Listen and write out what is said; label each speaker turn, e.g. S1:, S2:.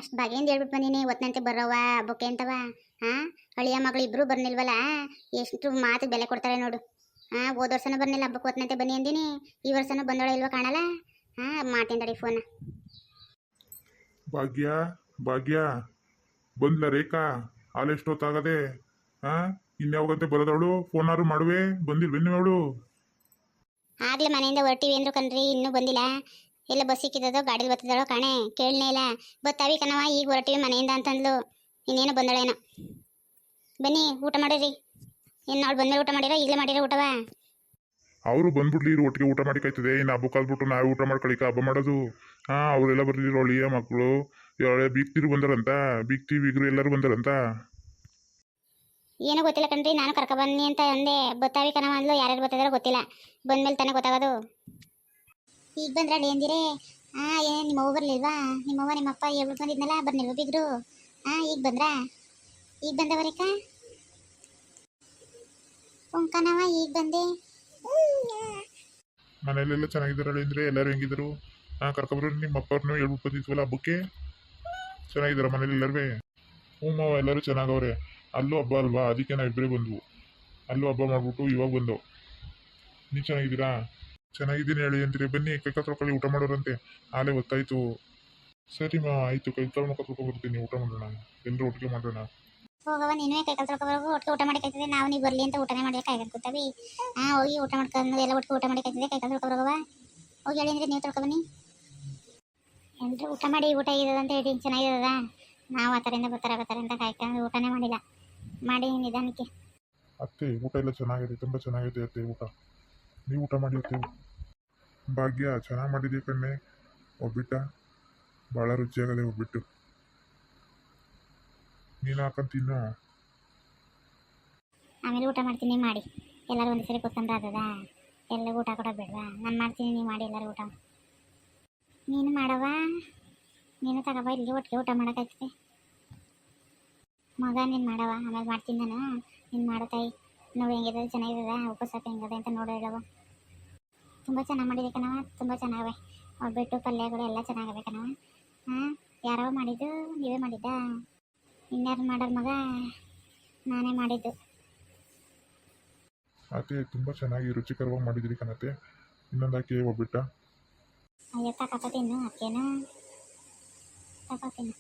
S1: ಅಷ್ಟು ಬಗೆಯಿಂದ ಹೇಳ್ಬಿಟ್ಟು ಬಂದೀನಿ ಒತ್ತನಂತೆ ಬರೋವ ಬೊಕ್ಕೆ ಅಂತವ. ಹಾಂ, ಅಳಿಯ ಮಗಳು ಇಬ್ಬರು ಬರ್ನಿಲ್ವಲ್ಲ, ಎಷ್ಟು ಮಾತು ಬೆಲೆ ಕೊಡ್ತಾರೆ ನೋಡು. ಹಾಂ, ಹೋದ ವರ್ಷನೂ ಬರ್ನಿಲ್ಲ ಹಬ್ಬಕ್ಕೆ ಒತ್ತನಂತೆ ಬನ್ನಿ ಅಂದಿನಿ, ಈ ವರ್ಷನೂ ಬಂದೋಳ ಇಲ್ವ ಕಾಣಲ್ಲ. ಹಾಂ, ಮಾಡ್ತೀನಿ ತಡಿ ಫೋನ್.
S2: ಭಾಗ್ಯ ಭಾಗ್ಯ ಬಂದ್ಲ ರೇಖಾ? ಹಾಲೆಷ್ಟೊತ್ತಾಗದೆ? ಹಾಂ, ಇನ್ಯಾವಾಗಂತೆ ಬರೋದವಳು? ಫೋನಾರು ಮಾಡುವೆ, ಬಂದಿಲ್ವೇನು ಅವಳು?
S1: ಆಗ್ಲೇ ಮನೆಯಿಂದ ಹೊರಟಿವಿ ಅಂದ್ರು ಕಣ್ರಿ, ಇನ್ನೂ ಬಂದಿಲ್ಲ. ಎಲ್ಲ ಬಸ್ ಸಿಕ್ಕಿದ್ದೋ ಗಾಡೀಲಿ ಬರ್ತದಳೋ ಕಾಣೆ, ಕೇಳನೇ ಇಲ್ಲ. ಬತ್ತಾವಿ ಕಣವ, ಈಗ ಹೊರಟಿವಿ ಮನೆಯಿಂದ ಅಂತಂದ್ಲು. ಇನ್ನೇನು ಬಂದಳೇನೋ. ಬನ್ನಿ ಊಟ ಮಾಡಿರಿ. ಏನು ಅವಳು ಬಂದ್ಮೇಲೆ ಊಟ ಮಾಡಿರೋ ಈಗಲೇ ಮಾಡಿರೋ ಊಟವ?
S2: ಅವರು ಬಂದ್ಬಿಡ್ಲಿ, ಒಟ್ಟಿಗೆ ಊಟ ಮಾಡಿ ಕಾಯ್ತದೆ. ಇನ್ನು ಹಬ್ಬ ಕಾಲ್ಬಿಟ್ಟು ನಾವೇ ಊಟ ಮಾಡ್ಕೊಳಿಕ ಹಬ್ಬ ಮಾಡೋದು? ಹಾಂ, ಅವರೆಲ್ಲ ಬರ್ಲಿರೋ ಅಳಿಯ ಮಕ್ಕಳು ಬೀಗ್ತಿರು ಬಂದಾರಂತ, ಬೀಗ್ತಿ ಬೀಗರು ಎಲ್ಲರೂ ಬಂದಾರಂತ.
S1: ಏನೋ ಗೊತ್ತಿಲ್ಲ ಕಣ್ರಿ, ನಾನು ಕರ್ಕ ಬನ್ನಿ ಅಂತ ಅಂದೆ. ಬತ್ತಾವಿ ಕಣವ ಅಂದ್ಲು, ಯಾರ್ಯಾರು ಬರ್ತಿದಾರೋ ಗೊತ್ತಿಲ್ಲ, ಬಂದ್ಮೇಲೆ ತಾನೇ ಗೊತ್ತಾಗೋದು. ಈಗ ಬಂದ್ರಳಿ ಅಂದಿರೇ? ಹಾಂ, ಏನು ನಿಮ್ಮವ್ವ ಬರಲಿಲ್ವಾ? ನಿಮ್ಮವ್ವ ನಿಮ್ಮಪ್ಪ ಹೇಳ್ಬಿಟ್ಟು ಬಂದಿದ್ನಲ್ಲ, ಬರ್ನಿಲ್ವ ಬಿಗ್ರು? ಹಾಂ, ಈಗ ಬಂದ್ರಾ? ಈಗ ಬಂದವರೇಕ? ಉಂಕನವ ಈಗ ಬಂದೆ.
S2: ಮನೇಲೆಲ್ಲ ಚೆನ್ನಾಗಿದ್ದಾರಳಿ ಅಂದ್ರೆ ಎಲ್ಲರೂ ಹೆಂಗಿದ್ರು? ಹಾಂ, ಕರ್ಕೊಬರೋ ನಿಮ್ಮ ಅಪ್ಪವ್ರನ್ನೂ ಹೇಳ್ಬಿಟ್ಟು ಬಂದಿದ್ವಲ್ಲ ಹಬ್ಬಕ್ಕೆ. ಚೆನ್ನಾಗಿದ್ದಾರ ಮನೇಲಿ ಎಲ್ಲರೂ? ಹ್ಞೂ ಮಾವ, ಎಲ್ಲರೂ ಚೆನ್ನಾಗವ್ರೆ. ಅಲ್ಲೂ ಹಬ್ಬ ಅಲ್ವಾ, ಅದಕ್ಕೆ ನಾವಿಬ್ಬರೇ ಬಂದ್ವು. ಅಲ್ಲೂ ಹಬ್ಬ ಮಾಡ್ಬಿಟ್ಟು ಇವಾಗ ಬಂದವು. ನೀವು ಚೆನ್ನಾಗಿದ್ದೀರಾ? ಚೆನ್ನಾಗಿದ್ದೀನಿ ಹೇಳಿ ಅಂತೀರಿ. ಬನ್ನಿ ಕೈ ಕಾಲು ತೊಳ್ಕೊಳ್ಳಿ, ಊಟ ಮಾಡೋರಂತೆ. ಆಲೇ ಗೊತ್ತಾಯ್ತು. ಸರಿ ಮಾ, ಆಯಿತು. ಕೈ ಕಾಲು ಮುಖ ತೊಳ್ಕೊಬರ್ತೀನಿ, ಊಟ ಮಾಡೋಣ. ಎಲ್ಲರೂ ಒಟ್ಟಿಗೆ ಮಾಡೋಣ.
S1: ಹೋಗವ, ನೀನು ಕೈ ಕಾಲು ತೊಳ್ಕೊಬರೋಗು, ಒಟ್ಟಿಗೆ ಊಟ ಮಾಡಿ ಕಾಯ್ತದೆ. ನಾವು ನೀವು ಬರಲಿ ಅಂತ ಊಟನೇ ಮಾಡಿ ಕಾಯ್ಕೊಂಡು ಕೂತಾವಿ. ಹಾಂ, ಹೋಗಿ ಊಟ ಮಾಡ್ಕೊಂಡು ಎಲ್ಲ ಒಟ್ಟಿಗೆ ಊಟ ಮಾಡಿ ಕಾಯ್ತದೆ. ಕೈ ಕಾಲು ತೊಳ್ಕೊಬರೋಗವ, ಹೋಗಿ ಹೇಳಿ ಅಂದರೆ ನೀವು ತೊಳ್ಕೊಬನ್ನಿ. ಎಲ್ಲರೂ ಊಟ ಮಾಡಿ ಊಟ ಇರೋದು ಅಂತ ಹೇಳಿ ಚೆನ್ನಾಗಿರೋದ? ನಾವು ಆ ಥರದಿಂದ ಬರ್ತಾರೆ ಅಂತ ಕಾಯ್ಕೊಂಡು ಊಟನೇ ಮಾಡಿಲ್ಲ, ಮಾಡಿ ನಿಧಾನಕ್ಕೆ.
S2: ಅತ್ತೆ, ಊಟ ಎಲ್ಲ ಚೆನ್ನಾಗಿದೆ, ತುಂಬ ಚೆನ್ನಾಗಿದೆ ಅತ್ತೆ ಊಟ. ನೀವು ಊಟ ಮಾಡಿ ಅತ್ತೆ. ಭಾಗ್ಯ, ಚೆನ್ನಾಗಿ ಮಾಡಿದ್ದೀವಿ ಕಣ್ಣೆ. ಒಬ್ಬಿಟ್ಟ ಭಾಳ ರುಚಿಯಾಗದೆ ಒಬ್ಬಿಟ್ಟು. ನೀನು ಹಾಕೊಂಡು ತಿನ್ನು.
S1: ಆಮೇಲೆ ಊಟ ಮಾಡ್ತೀನಿ ಮಾಡಿ. ಎಲ್ಲರೂ ಒಂದೇ ಸರಿ ಕೂತ್ಕೊಂಡ್ರೆ ಅದದ? ಎಲ್ಲ ಊಟ ಕೊಡೋದು ಬೇಡವಾ? ನಾನು ಮಾಡ್ತೀನಿ, ನೀವು ಮಾಡಿ ಎಲ್ಲರೂ ಊಟ. ನೀನು ಮಾಡವ, ನೀನು ತಗೋಬ, ಇಲ್ಲಿ ಒಟ್ಟಿಗೆ ಊಟ ಮಾಡೋಕ್ಕಾಗ್ತದೆ. ಮಗ ನೀನು ಮಾಡವ, ಆಮೇಲೆ ಮಾಡ್ತೀನಿ ನಾನು. ನೀನು ಮಾಡೋ ತಾಯಿ, ನೋಡಿ ಹೆಂಗಿದೆ, ಚೆನ್ನಾಗಿರದ ಉಪಸಾಕ ಹೆಂಗದೆ ಅಂತ ನೋಡಿ ಹೇಳವ. ತುಂಬ ಚೆನ್ನಾಗಿ ಮಾಡಿದೆ ಕಣವ, ತುಂಬ ಚೆನ್ನಾಗವೆ. ಒಬ್ಬಟ್ಟು ಪಲ್ಯಗಳು ಎಲ್ಲ ಚೆನ್ನಾಗವೆ ಕಣವ. ಹಾಂ, ಯಾರವ ಮಾಡಿದ್ದು? ನೀವೇ ಮಾಡಿದ್ದ? ಇನ್ಯಾರು ಮಾಡೋರು ಮಗ? ನಾನೇ ಮಾಡಿದ್ದು.
S2: ಅತ್ತೆ, ತುಂಬ ಚೆನ್ನಾಗಿ ರುಚಿಕರವಾಗಿ ಮಾಡಿದಿರಿ ಕಣತ್ತೆ. ಇನ್ನೊಂದು ಹಾಕಿ ಒಬ್ಬಿಟ್ಟ.
S1: ಅಯ್ಯೋ ತಗೋತೀನಿ, ಅಕ್ಕೇನು ತಗೋತೀನಿ.